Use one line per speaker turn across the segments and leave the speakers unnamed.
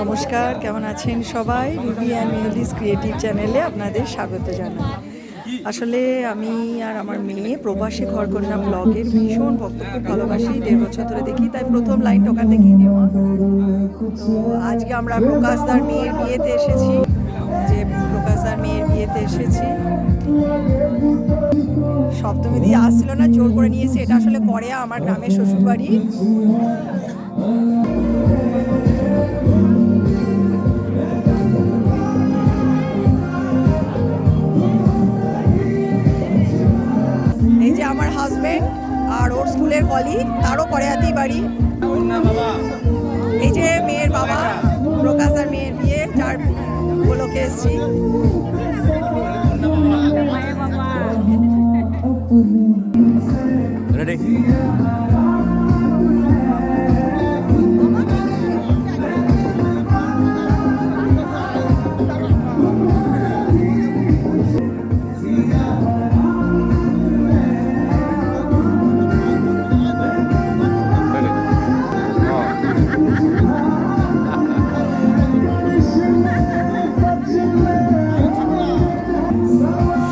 নমস্কার, কেমন আছেন সবাই? রুবি অ্যান্ড মেহেদিস ক্রিয়েটিভ চ্যানেলে আপনাদের স্বাগত জানাই। আসলে আমি আর আমার মেয়ে প্রবাসী ঘরকন্যা ব্লগের ভীষণ ভক্ত, খুব ভালোবাসি, 1.5 বছর ধরে দেখি, তাই প্রথম লাইন ওখান থেকেই নেওয়া। তো আজকে আমরা প্রকাশদার মেয়ের বিয়েতে এসেছি, প্রকাশদার মেয়ের বিয়েতে এসেছি। সপ্তমী দিয়ে আসছিল না, জোর করে নিয়েছি। এটা আসলে করেয়া, আমার গ্রামের শ্বশুরবাড়ি। এই যে আমার হাজবেন্ড আর ওর স্কুলের কলিগ, তারও করেয়াতেই বাড়ি। এই যে মেয়ের বাবা, প্রকাশদার মেয়ের বিয়ে, যার উপলক্ষে এসেছি।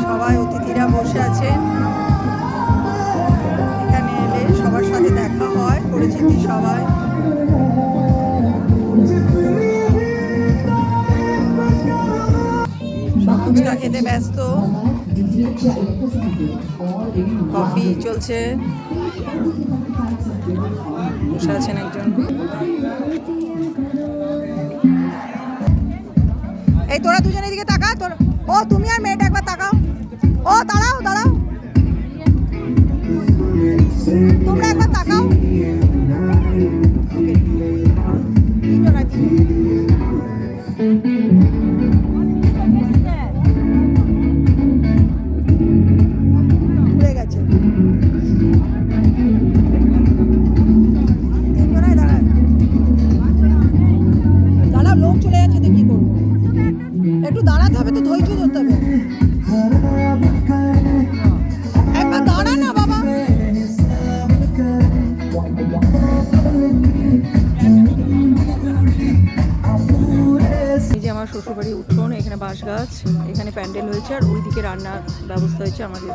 সবাই অতিথিরা বসে আছেন। এখানে এলে সবার সাথে দেখা হয়, পরিচিতি সবাই। ফুচকা খেতে ব্যস্ত, কফি চলছে, বসে আছেন একজন। এই তোরা দুজনের দিকে তাকা, ও তুমি আর মেয়েটা একবার তাকাও। ও দাঁড়াও দাঁড়াও, তোমরা একবার তাকাও। ঘুরে গেছে, তিনজনাই দাঁড়ায়। দাঁড়াও, লোক চলে যাচ্ছে তো কি করবো? একটু দাঁড়াতে হবে তো, ধৈর্য ধরতে হবে। একবার দাঁড়া না বাবা। এই যে আমার শ্বশুরবাড়ির উঠোন, এখানে বাঁশ গাছ, এখানে প্যান্ডেল হয়েছে, আর ওইদিকে রান্নার ব্যবস্থা হয়েছে আমাদের